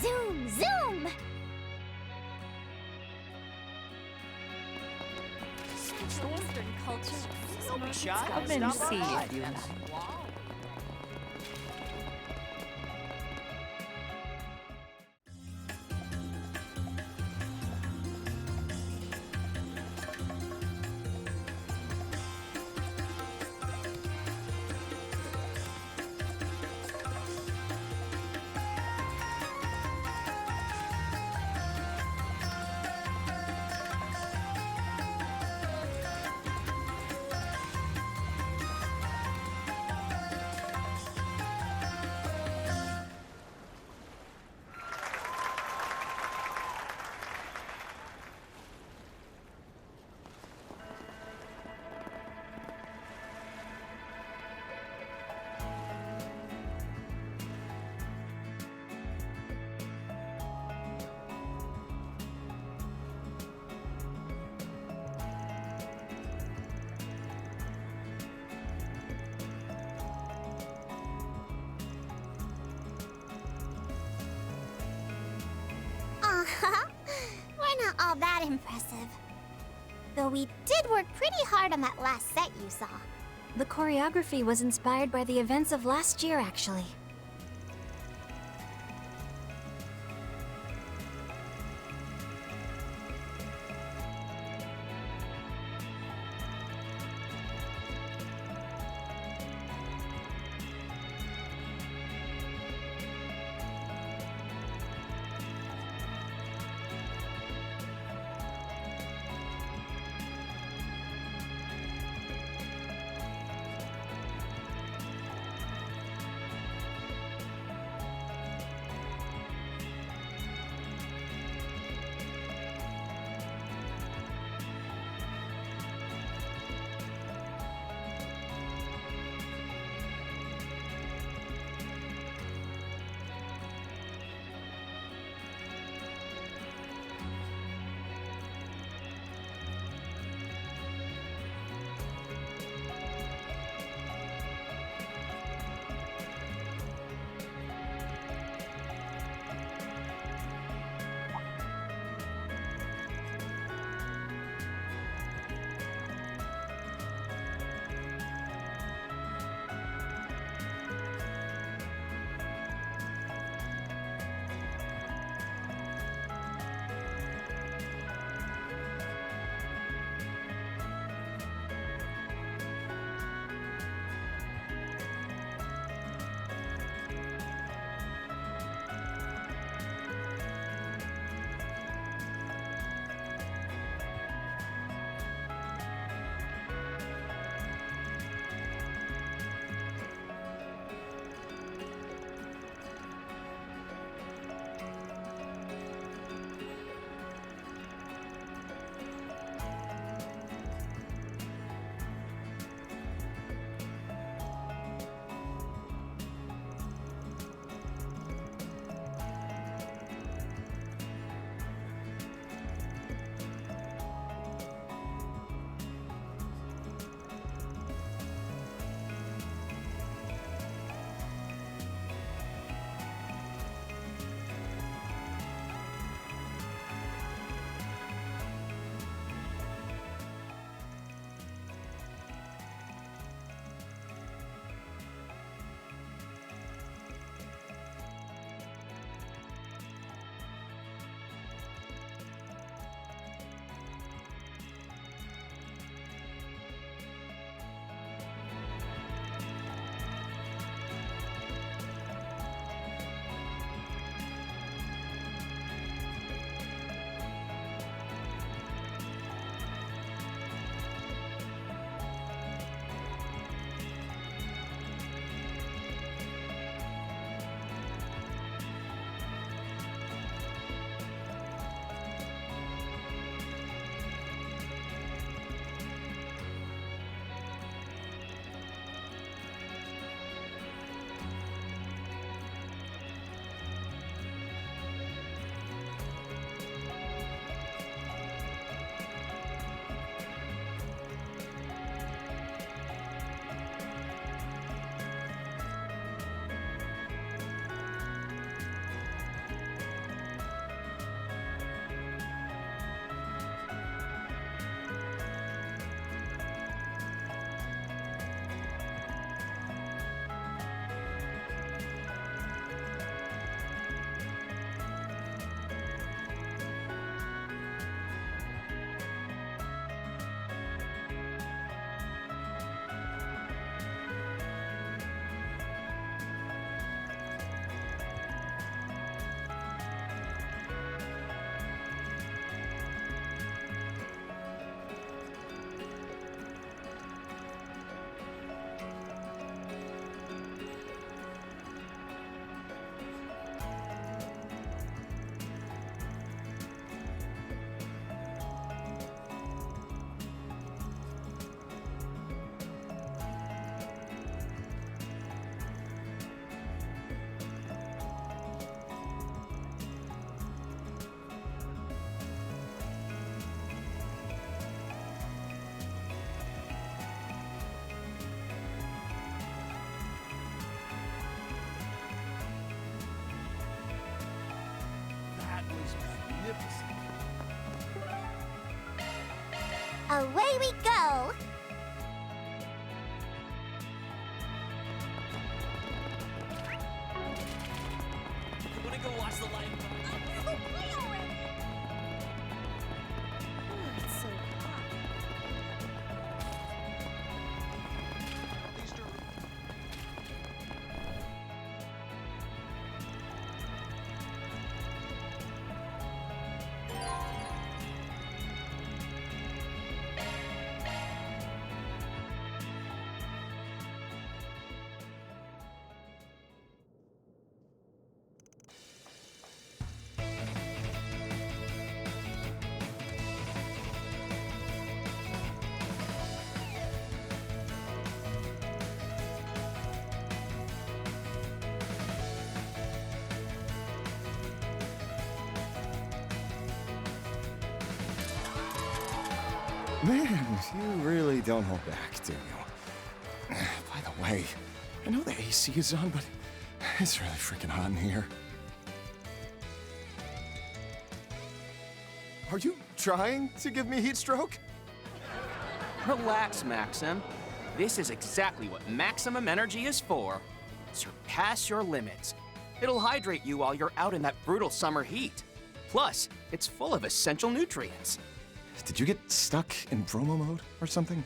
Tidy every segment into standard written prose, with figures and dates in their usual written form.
Zoom, zoom! Western culture. Don't be shy. Come and Stop see by. if you like. We're not all that impressive. Though we did work pretty hard on that last set you saw. The choreography was inspired by the events of last year, actually. nipples. Away we go! You wanna go watch the light? It's so hot. Man, you really don't hold back, do you? By the way, I know the AC is on, but it's really freaking hot in here. Are you trying to give me heat stroke? Relax, Maxim. This is exactly what maximum energy is for. Surpass your limits. It'll hydrate you while you're out in that brutal summer heat. Plus, it's full of essential nutrients. Did you get stuck in promo mode or something?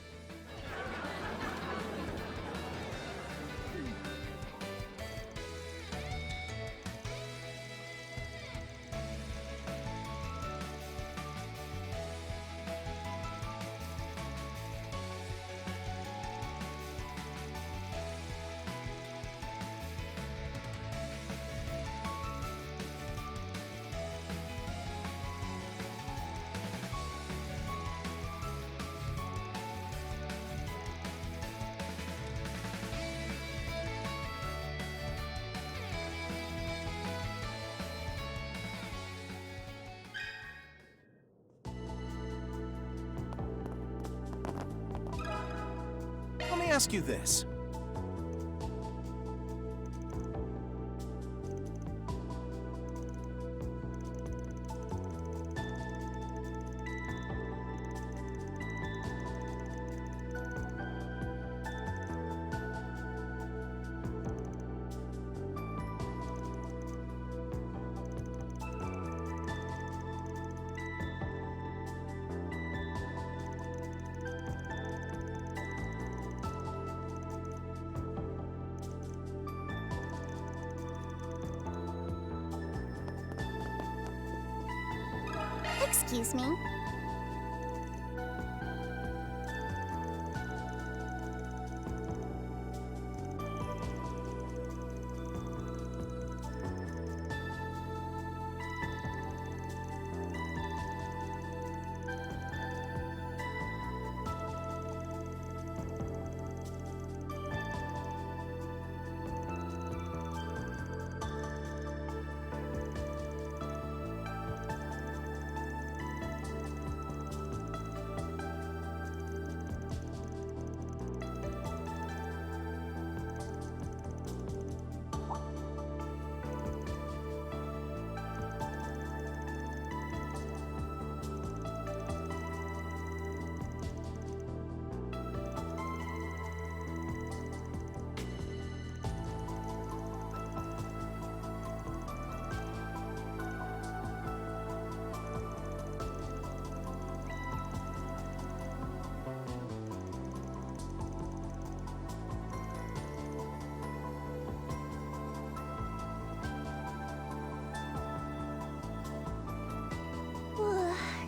Let me ask you this. Excuse me.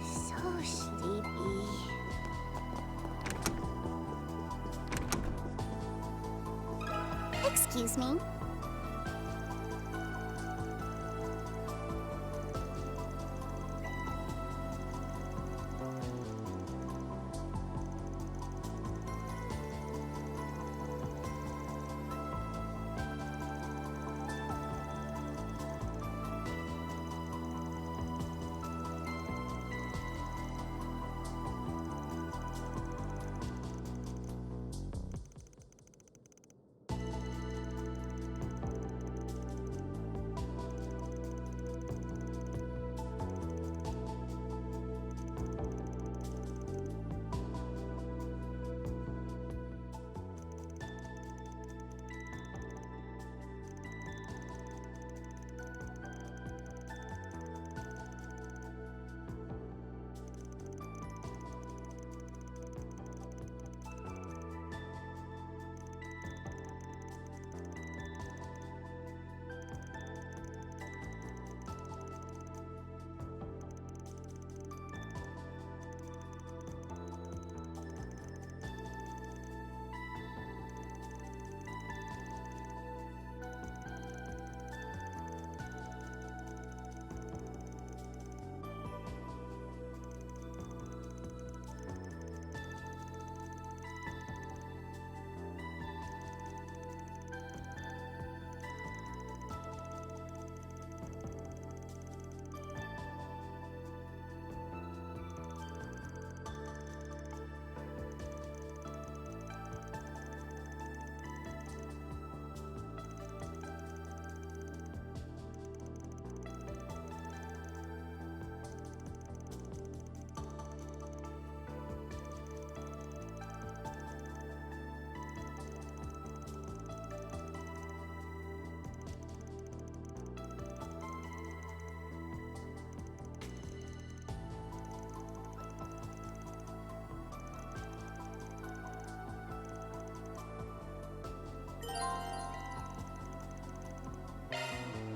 So sleepy. Excuse me.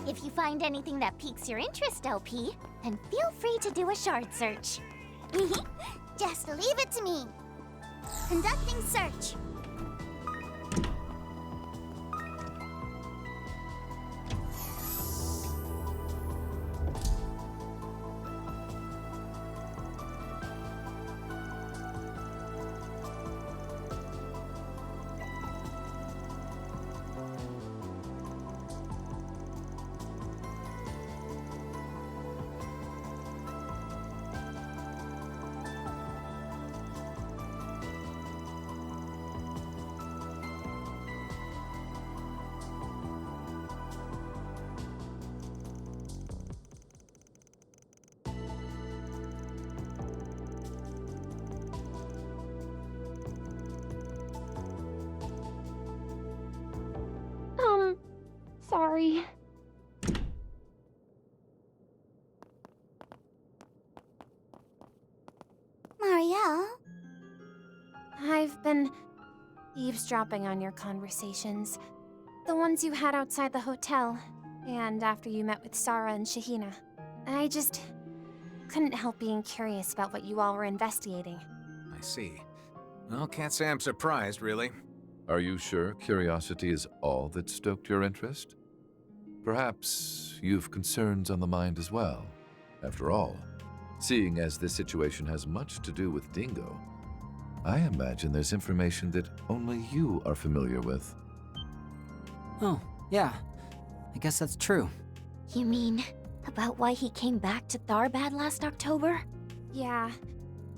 If you find anything that piques your interest, LP, then feel free to do a shard search. Just leave it to me. Conducting search. Sorry. Marielle? I've been eavesdropping on your conversations. The ones you had outside the hotel, and after you met with Sarah and Shahina. I just couldn't help being curious about what you all were investigating. I see. Well, can't say I'm surprised, really. Are you sure curiosity is all that stoked your interest? Perhaps you've concerns on the mind as well. After all, seeing as this situation has much to do with Dingo, I imagine there's information that only you are familiar with. Oh, yeah. I guess that's true. You mean about why he came back to Tharbad last October? Yeah.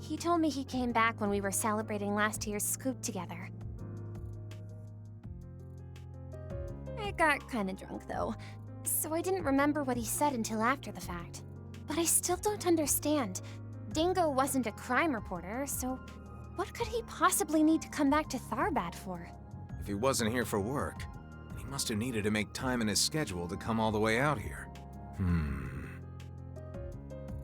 He told me he came back when we were celebrating last year's scoop together. I got kinda drunk though, so I didn't remember what he said until after the fact. But I still don't understand. Dingo wasn't a crime reporter, so what could he possibly need to come back to Tharbad for? If he wasn't here for work, he must have needed to make time in his schedule to come all the way out here.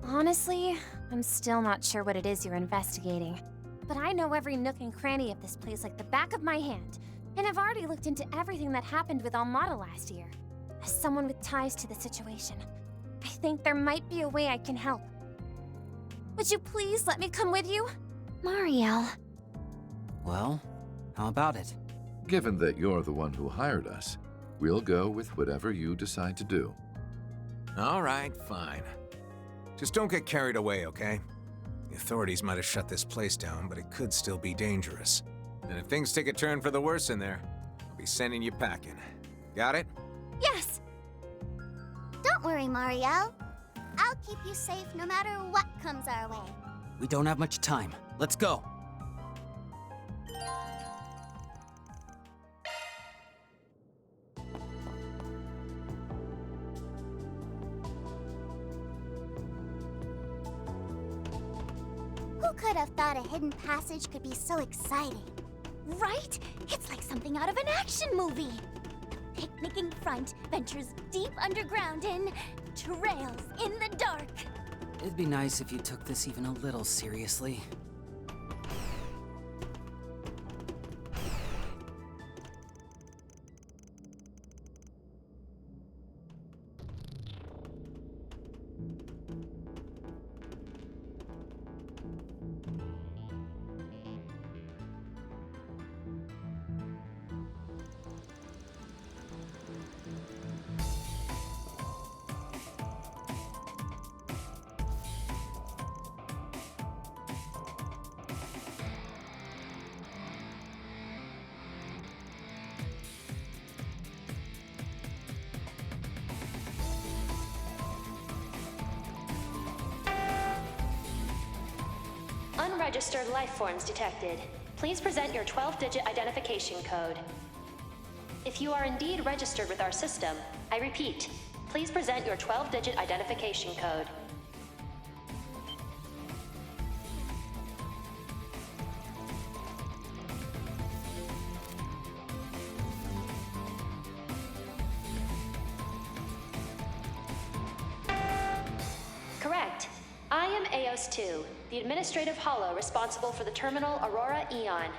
Honestly, I'm still not sure what it is you're investigating. But I know every nook and cranny of this place like the back of my hand, and I've already looked into everything that happened with Almada last year. As someone with ties to the situation, I think there might be a way I can help. Would you please let me come with you? Marielle. Well, how about it? Given that you're the one who hired us, we'll go with whatever you decide to do. All right, fine. Just don't get carried away, okay? The authorities might have shut this place down, but it could still be dangerous. And if things take a turn for the worse in there, I'll be sending you packing. Got it? Yes! Don't worry, Marielle. I'll keep you safe no matter what comes our way. We don't have much time. Let's go. Who could have thought a hidden passage could be so exciting? Right? It's like something out of an action movie. The picnicking front ventures deep underground in trails in the dark. It'd be nice if you took this even a little seriously. Unregistered life forms detected. Please present your 12-digit identification code. If you are indeed registered with our system, I repeat, please present your 12-digit identification code. Correct. I am Eos-2, the administrative hollow responsible for the terminal Aurora Eon.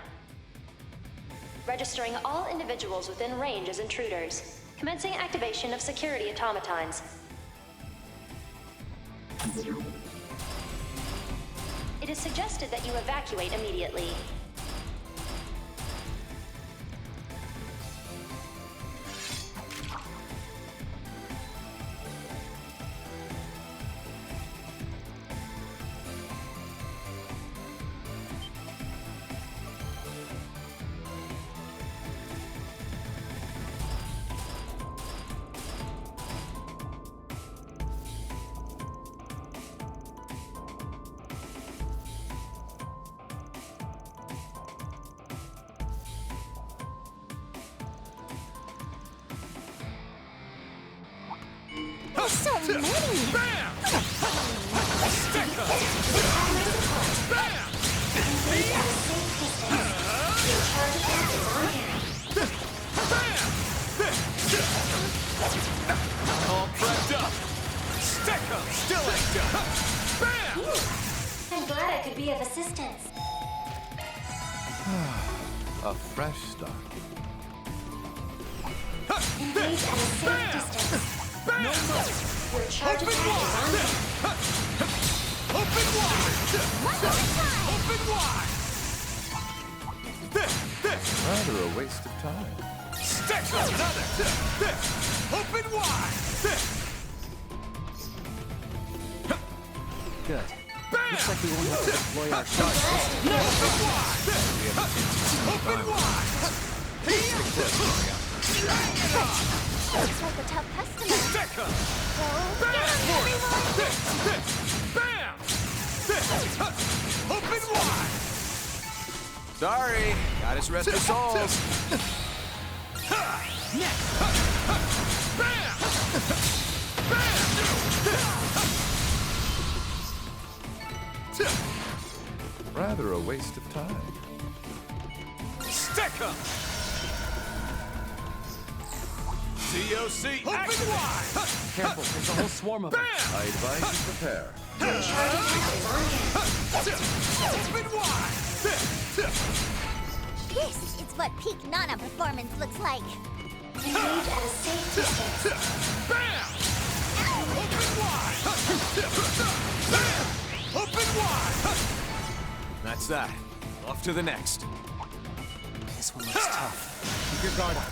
Registering all individuals within range as intruders. Commencing activation of security automatons. It is suggested that you evacuate immediately. There's so many! All prepped up. Stick 'em. Still ain't done. Bam! I'm glad I could be of assistance. A fresh start. Engage at a safe distance. Bam! Your charge Open attack is on wide. here. Open wide. Open wide. Rather a waste of time. Stick 'em. Another. Open wide. Good. Bam! Looks like we won't have to deploy our shots. Open wide. Open wide. Looks like a tough customer. Stick 'em. Go get 'em, everyone! Bam! Open wide. Sorry, gotta rest your souls. Bam! Rather a waste of time. Stick 'em. COC. Open wide. Careful, there's a whole swarm of them. Bam! I advise you prepare. Open wide. This is what peak Nana performance looks like. Engage at a safe distance. Bam! Open wide. Bam! Open wide. That's that. Off to the next. This one looks tough. Keep your guard up.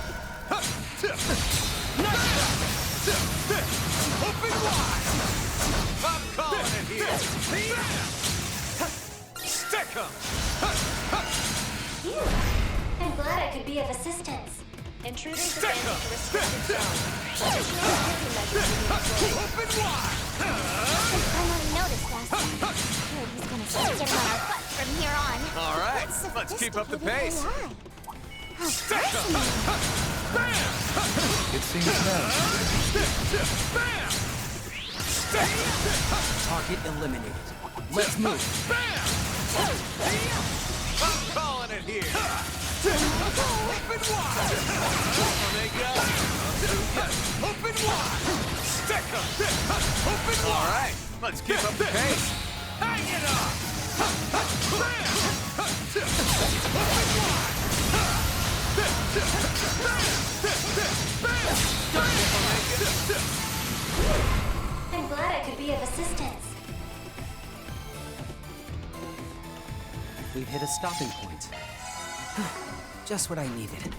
Open wide. I'm calling it here. Stick 'em. Phew. I'm glad I could be of assistance. Intruders Stick 'em. abandoned restricted zone. What is your security measures being deployed? Open wide. I only noticed last time. Heard he's gonna start getting on our butts from here on. All right, What let's keep up the sophisticated pace. AI. How Stick 'em. fascinating. Bam! It seems now. Bam! Stick 'em. Target eliminated. Let's move. Bam! I'm calling it here. Open wide. Omega. Open wide. Stick 'em. Open wide. All right, let's keep up the pace. Hang it up. Bam! Open wide. I'm glad I could be of assistance. We've hit a stopping point. Just what I needed.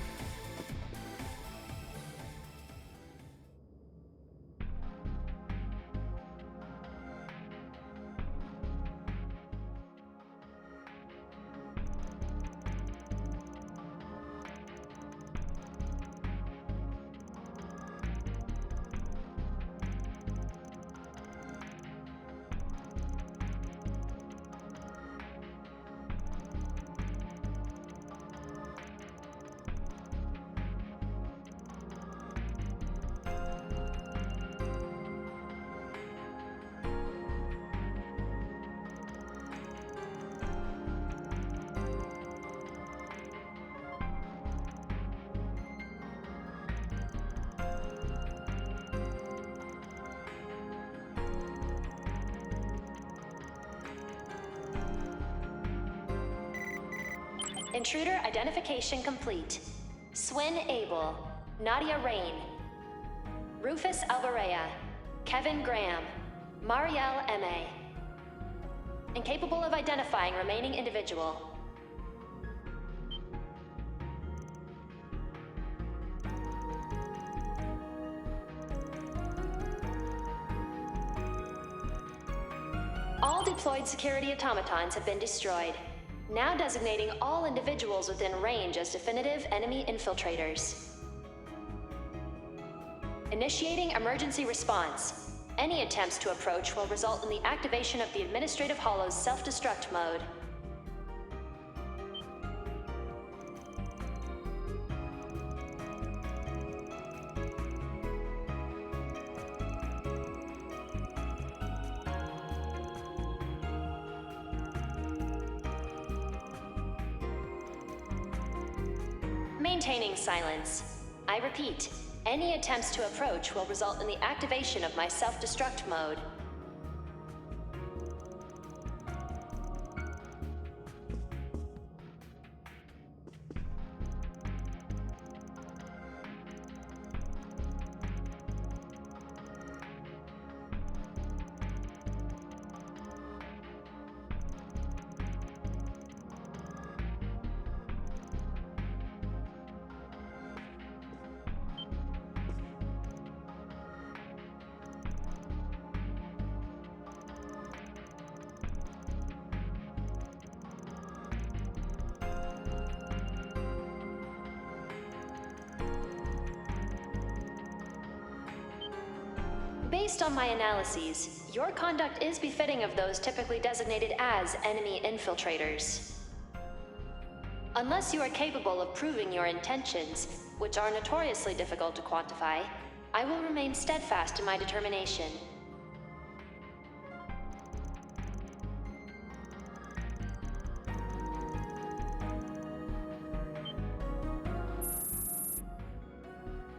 Intruder identification complete. Swin Abel, Nadia Rain, Rufus Alvarez, Kevin Graham, Marielle M.A. Incapable of identifying remaining individual. All deployed security automatons have been destroyed, now designating all individuals within range as definitive enemy infiltrators. Initiating emergency response. Any attempts to approach will result in the activation of the Administrative Hollow's self-destruct mode. Maintaining silence. I repeat, any attempts to approach will result in the activation of my self-destruct mode. Based on my analyses, your conduct is befitting of those typically designated as enemy infiltrators. Unless you are capable of proving your intentions, which are notoriously difficult to quantify, I will remain steadfast in my determination.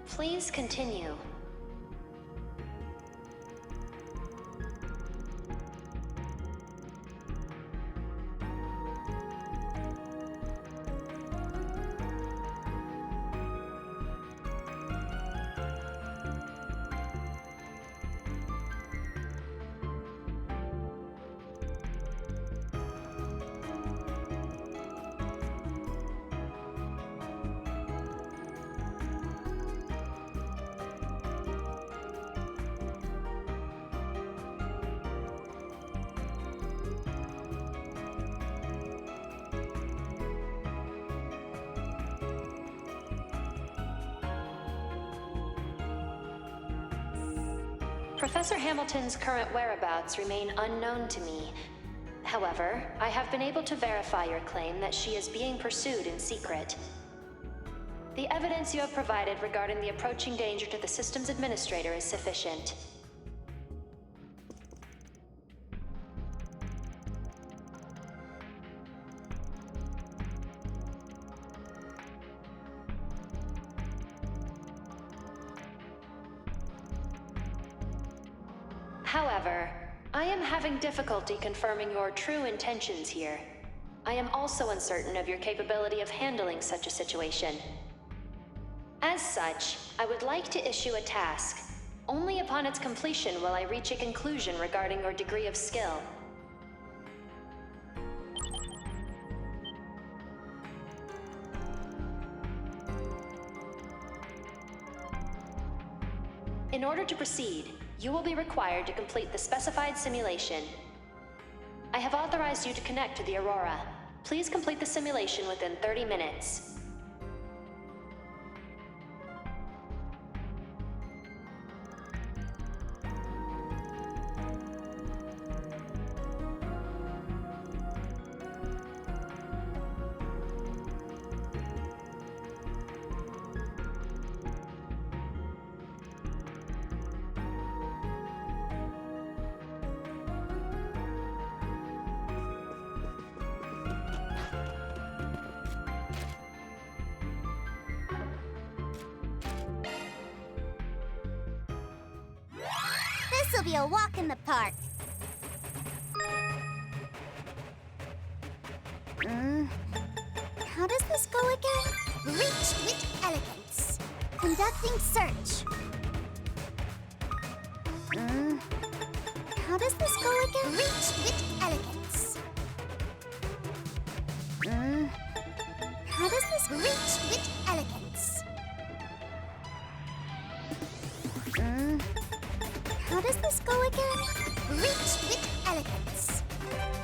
Please continue. Professor Hamilton's current whereabouts remain unknown to me. However, I have been able to verify your claim that she is being pursued in secret. The evidence you have provided regarding the approaching danger to the system's administrator is sufficient. However, I am having difficulty confirming your true intentions here. I am also uncertain of your capability of handling such a situation. As such, I would like to issue a task. Only upon its completion will I reach a conclusion regarding your degree of skill. In order to proceed, you will be required to complete the specified simulation. I have authorized you to connect to the Aurora. Please complete the simulation within 30 minutes. This'll be a walk in the park. How does this go again? Reach with elegance. Conducting search. How does this go again? Reach with elegance. How does this reach with elegance? How does this go again? Reach with elegance.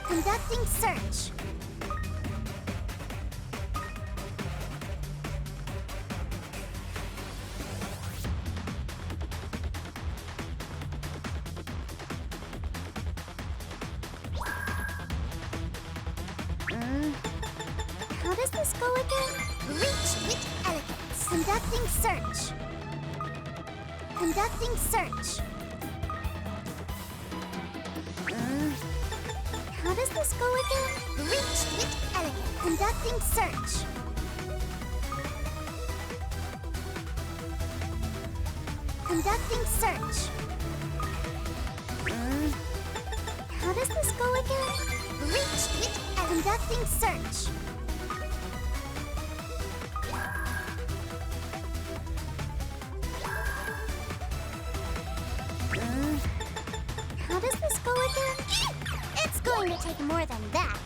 Conducting search. How does this go again? Reach with elegance. Conducting search. Conducting search. How does this go again? Reach with elegance. Conducting search. Conducting search. How does this go again? Reach with conducting search. How does this go again? It's going to take more than that.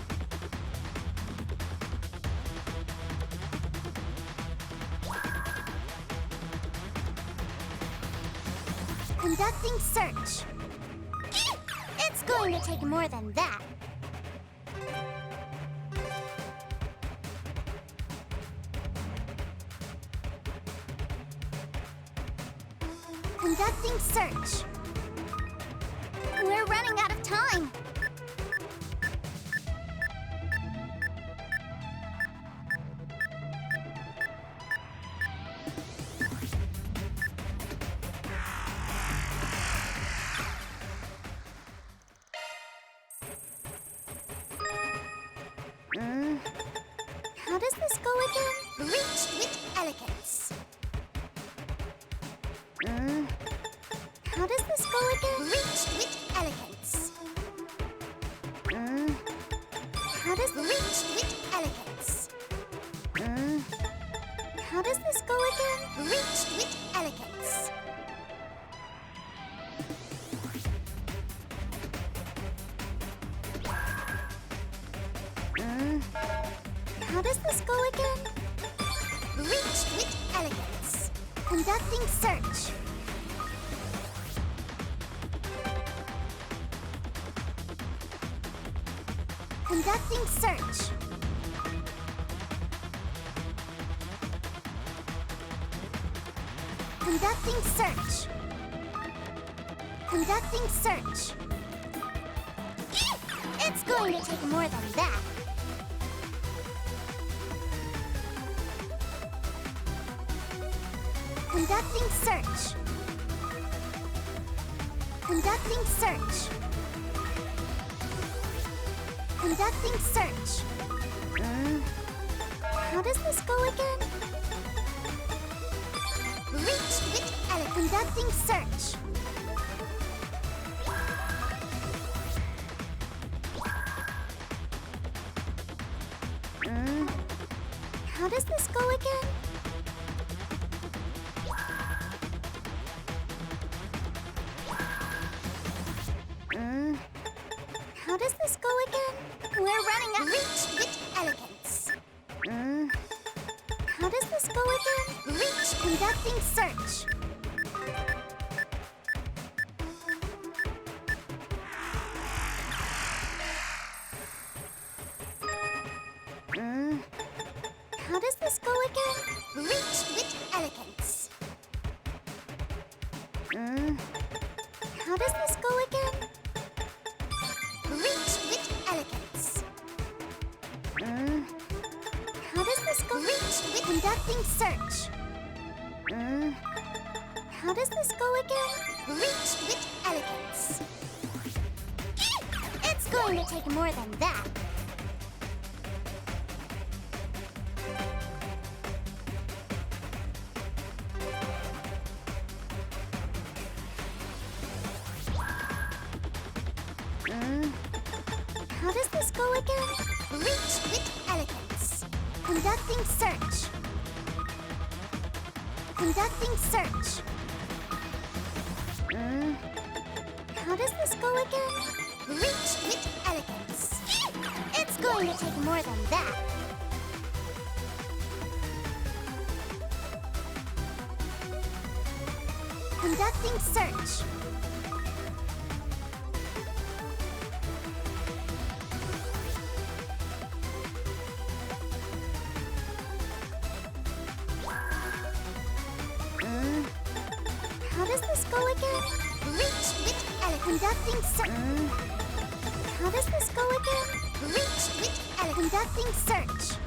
Conducting search. It's going to take more than that. Conducting search. We're running out of time. How does this go again? Reach with elegance. How does this go again? Reach with elegance. How does reach with elegance? How does this go again? Reach with elegance. How does this go again? Reach with elegance. Conducting search. Conducting search. Conducting search. Conducting search. It's going to take more than that. Conducting search. Conducting search. Conducting search. How does this go again? Reach with elegance. Conducting search. How does this go again? How does this go again? We're running out. Reach with elegance. How does this go again? Reach. Conducting search. How does this go again? Reach with elegance. How does this go again? Reach with elegance. How does this go? Reach with conducting search. How does this go again? Reach with elegance. It's going to take more than that. How does this go again? Reach with elegance. Conducting search. Conducting search. How does this go again? Reach with elegance. It's going to take more than that. Conducting search. How does this go again? Reach with elegance. Conducting search. How does this go again? Reach with elegance. Conducting search.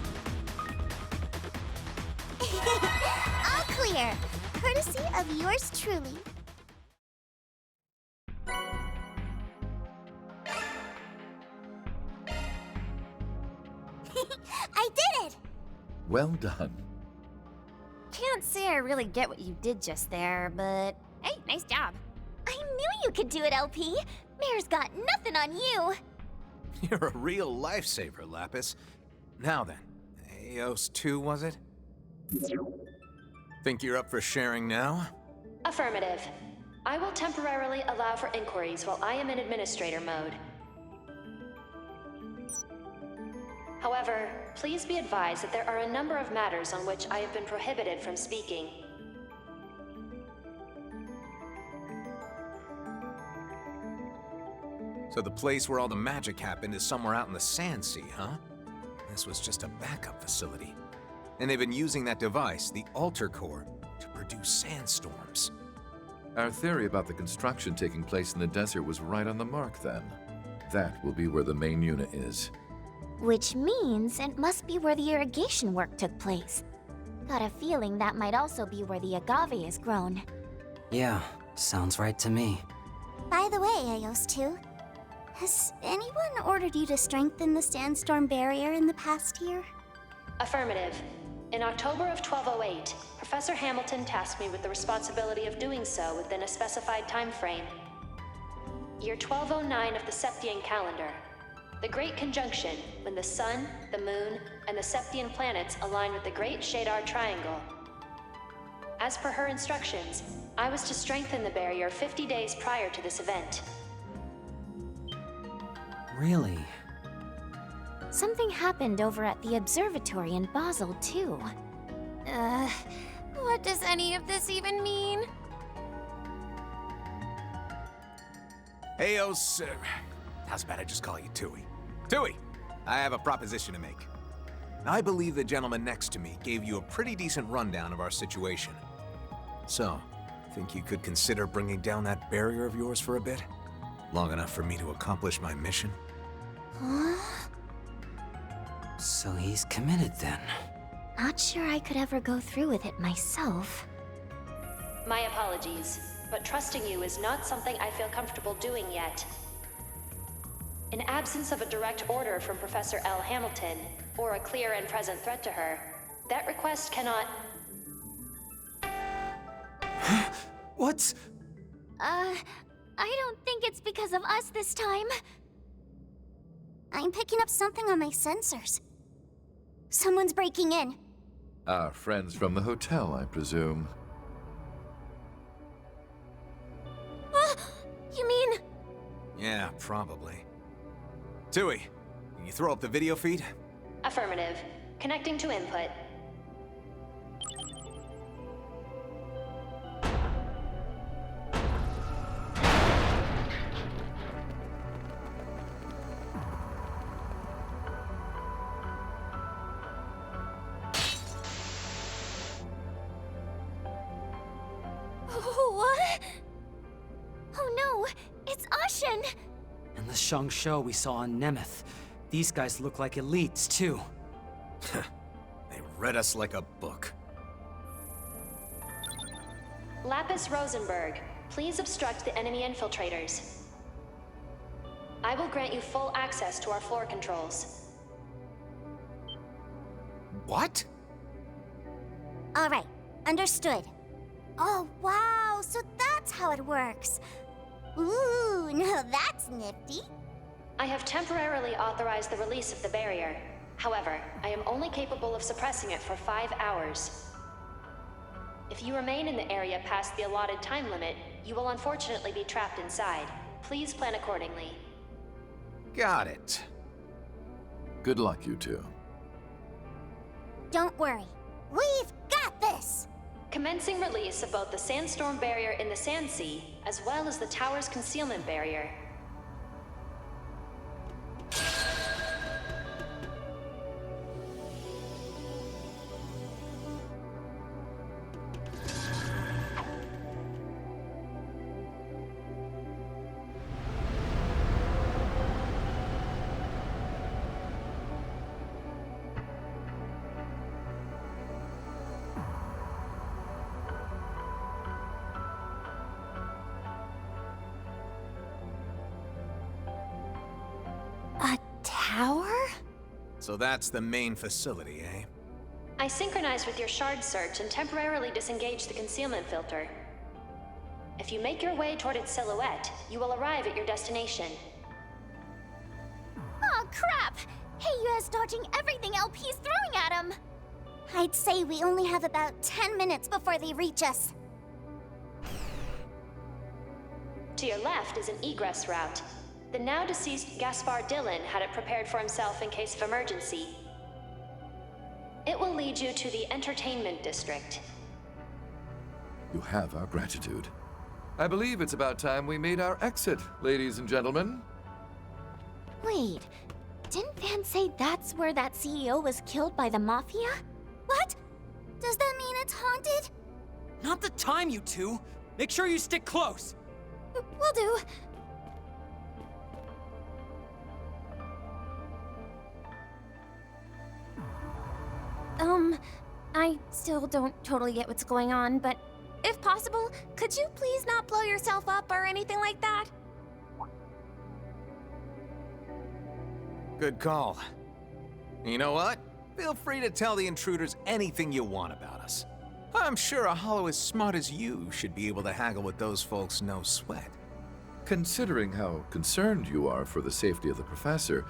All clear. Courtesy of yours truly. I did it! Well done. Can't say I really get what you did just there, but hey, nice job. I knew you could do it, LP. Mayor's got nothing on you. You're a real lifesaver, Lapis. Now then, Eos 2, was it? Think you're up for sharing now? Affirmative. I will temporarily allow for inquiries while I am in administrator mode. However, please be advised that there are a number of matters on which I have been prohibited from speaking. So the place where all the magic happened is somewhere out in the Sand Sea, huh? This was just a backup facility. And they've been using that device, the Alter Core, to produce sandstorms. Our theory about the construction taking place in the desert was right on the mark then. That will be where the main unit is. Which means it must be where the irrigation work took place. Got a feeling that might also be where the agave is grown. Yeah, sounds right to me. By the way, Eos 2, has anyone ordered you to strengthen the sandstorm barrier in the past year? Affirmative. In October of 1208, Professor Hamilton tasked me with the responsibility of doing so within a specified time frame. Year 1209 of the Septian calendar. The Great Conjunction, when the Sun, the Moon, and the Septian planets align with the Great Shadar Triangle. As per her instructions, I was to strengthen the barrier 50 days prior to this event. Really? Something happened over at the observatory in Basel, too. What does any of this even mean? Eos, how's about I just call you Tui? Tui, I have a proposition to make. I believe the gentleman next to me gave you a pretty decent rundown of our situation. So, think you could consider bringing down that barrier of yours for a bit? Long enough for me to accomplish my mission? Huh? So he's committed then. Not sure I could ever go through with it myself. My apologies, but trusting you is not something I feel comfortable doing yet. In absence of a direct order from Professor L. Hamilton, or a clear and present threat to her, that request cannot... What? I don't think it's because of us this time. I'm picking up something on my sensors. Someone's breaking in. Our friends from the hotel, I presume. You mean... Yeah, probably. Tui, can you throw up the video feed? Affirmative. Connecting to input. What? Oh no, it's Ashen! And the Shang Shou we saw on Nemeth. These guys look like elites, too. They read us like a book. Lapis Rosenberg, please obstruct the enemy infiltrators. I will grant you full access to our floor controls. What? All right, understood. Oh, wow, so that's how it works. Ooh, now that's nifty. I have temporarily authorized the release of the barrier. However, I am only capable of suppressing it for 5 hours. If you remain in the area past the allotted time limit, you will unfortunately be trapped inside. Please plan accordingly. Got it. Good luck, you two. Don't worry. We've got this! Commencing release of both the sandstorm barrier in the Sand Sea, as well as the tower's concealment barrier. A tower? So that's the main facility, eh? I synchronized with your shard search and temporarily disengaged the concealment filter. If you make your way toward its silhouette, you will arrive at your destination. Oh, crap! Heyu is dodging everything LP's throwing at him! I'd say we only have about 10 minutes before they reach us. To your left is an egress route. The now deceased Gaspar Dillon had it prepared for himself in case of emergency. It will lead you to the entertainment district. You have our gratitude. I believe it's about time we made our exit, ladies and gentlemen. Wait, didn't Van say that's where that CEO was killed by the Mafia? What? Does that mean it's haunted? Not the time, you two! Make sure you stick close! Will do. I still don't totally get what's going on, but if possible, could you please not blow yourself up or anything like that? Good call. You know what? Feel free to tell the intruders anything you want about us. I'm sure a hollow as smart as you should be able to haggle with those folks no sweat. Considering how concerned you are for the safety of the professor,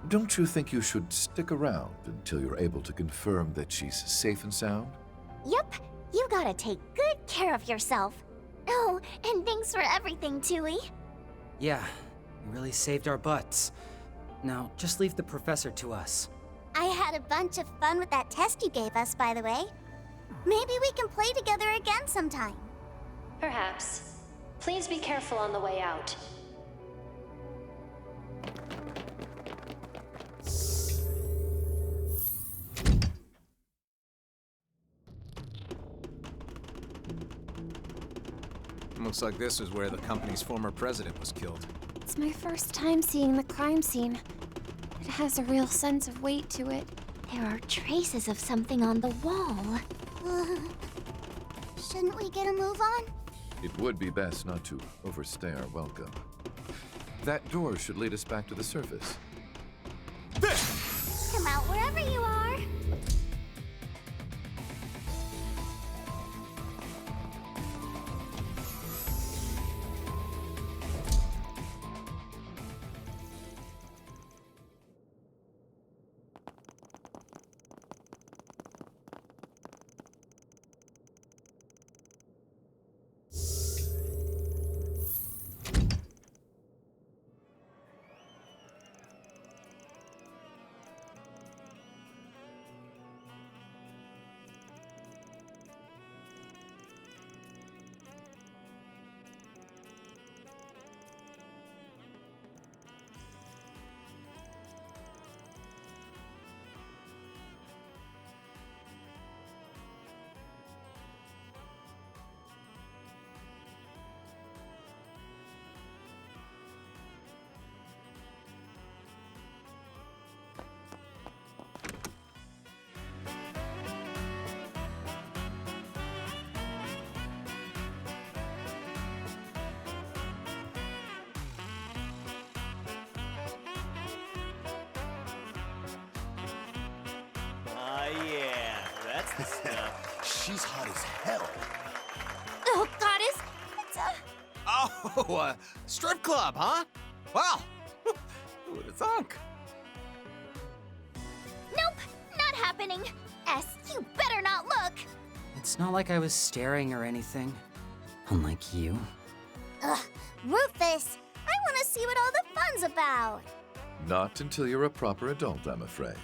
don't you think you should stick around until you're able to confirm that she's safe and sound? Yep, you gotta take good care of yourself. Oh, and thanks for everything, Tui. Yeah, you really saved our butts. Now, just leave the professor to us. I had a bunch of fun with that test you gave us, by the way. Maybe we can play together again sometime. Perhaps. Please be careful on the way out. Looks like this is where the company's former president was killed. It's my first time seeing the crime scene. It has a real sense of weight to it. There are traces of something on the wall. Shouldn't we get a move on? It would be best not to overstay our welcome. That door should lead us back to the surface. Come out wherever you are. Yeah, that's the stuff. She's hot as hell. Oh, goddess! It's a... Oh, strip club, huh? Wow! Who would have thunk? Nope, not happening. S, you better not look. It's not like I was staring or anything. Unlike you. Ugh, Rufus, I want to see what all the fun's about. Not until you're a proper adult, I'm afraid.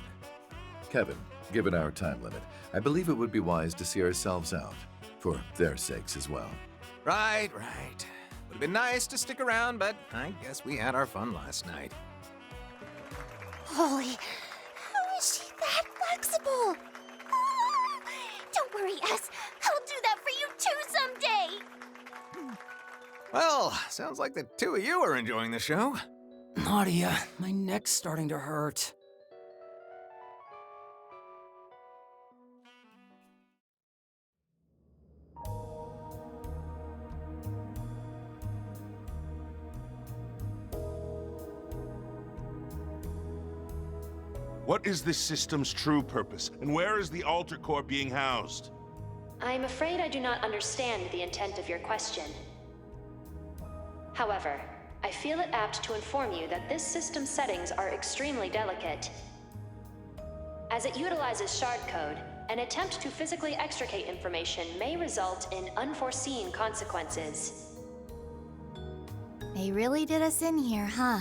Kevin, given our time limit, I believe it would be wise to see ourselves out, for their sakes as well. Right. Would've been nice to stick around, but I guess we had our fun last night. Holy, how is she that flexible? Don't worry, S. I'll do that for you too someday. Well, sounds like the two of you are enjoying the show. Nadia, my neck's starting to hurt. What is this system's true purpose, and where is the Alter Core being housed? I'm afraid I do not understand the intent of your question. However, I feel it apt to inform you that this system's settings are extremely delicate. As it utilizes shard code, an attempt to physically extricate information may result in unforeseen consequences. They really did us in here, huh?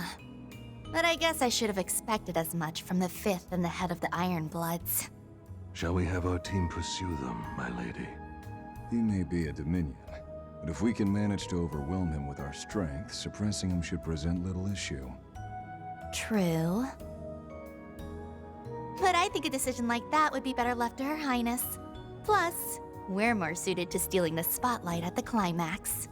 But I guess I should have expected as much from the Fifth and the head of the Ironbloods. Shall we have our team pursue them, my lady? He may be a Dominion, but if we can manage to overwhelm him with our strength, suppressing him should present little issue. True. But I think a decision like that would be better left to Her Highness. Plus, we're more suited to stealing the spotlight at the climax.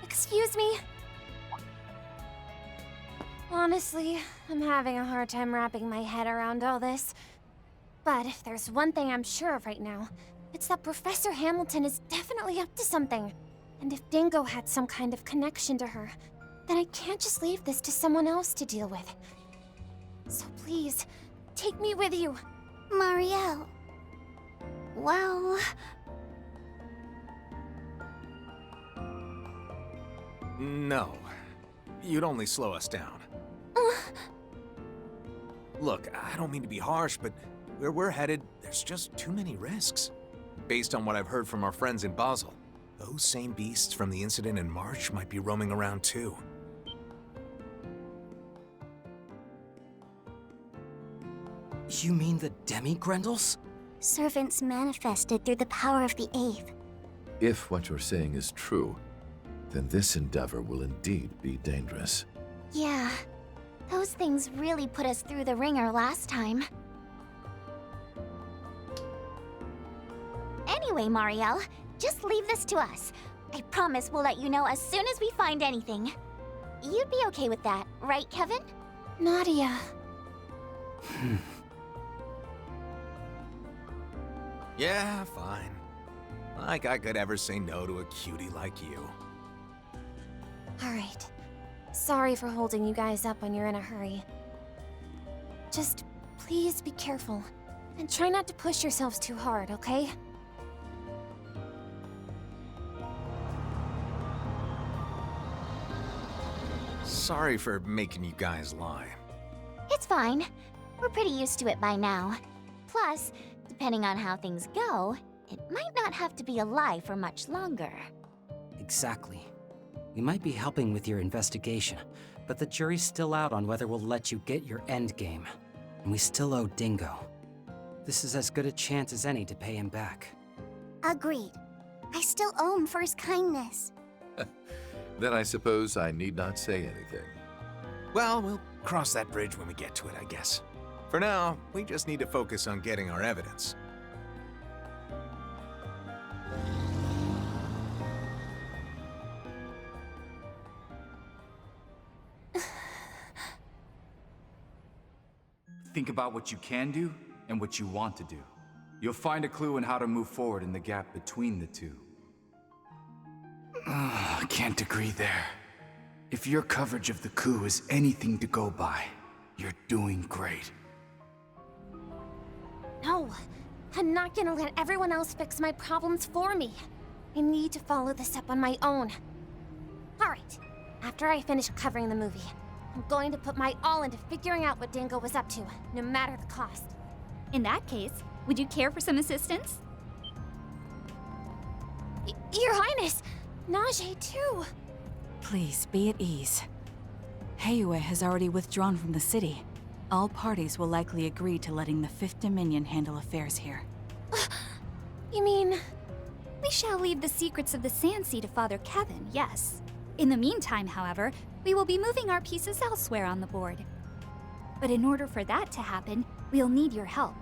Excuse me? Honestly, I'm having a hard time wrapping my head around all this. But if there's one thing I'm sure of right now, it's that Professor Hamilton is definitely up to something. And if Dingo had some kind of connection to her, then I can't just leave this to someone else to deal with. So please, take me with you. Marielle. Well... No. You'd only slow us down. Look, I don't mean to be harsh, but where we're headed, there's just too many risks. Based on what I've heard from our friends in Basel, those same beasts from the incident in March might be roaming around too. You mean the Demi-Grendels? Servants manifested through the power of the Ave. If what you're saying is true, then this endeavor will indeed be dangerous. Yeah, those things really put us through the ringer last time. Anyway, Marielle, just leave this to us. I promise we'll let you know as soon as we find anything. You'd be okay with that, right, Kevin? Nadia. Yeah, fine. Like I could ever say no to a cutie like you. Alright. Sorry for holding you guys up when you're in a hurry. Just please be careful. And try not to push yourselves too hard, okay? Sorry for making you guys lie. It's fine. We're pretty used to it by now. Plus, depending on how things go, it might not have to be a lie for much longer. Exactly. We might be helping with your investigation, but the jury's still out on whether we'll let you get your endgame. And we still owe Dingo. This is as good a chance as any to pay him back. Agreed. I still owe him for his kindness. Then I suppose I need not say anything. Well, we'll cross that bridge when we get to it, I guess. For now, we just need to focus on getting our evidence. Think about what you can do and what you want to do. You'll find a clue in how to move forward in the gap between the two. Can't agree there. If your coverage of the coup is anything to go by, you're doing great. No, I'm not gonna let everyone else fix my problems for me. I need to follow this up on my own. Alright, after I finish covering the movie, I'm going to put my all into figuring out what Dingo was up to, no matter the cost. In that case, would you care for some assistance? Your Highness! Najee, too! Please, be at ease. Heiyue has already withdrawn from the city. All parties will likely agree to letting the Fifth Dominion handle affairs here. You mean... We shall leave the secrets of the Sand Sea to Father Kevin, yes. In the meantime, however, we will be moving our pieces elsewhere on the board. But in order for that to happen, we'll need your help.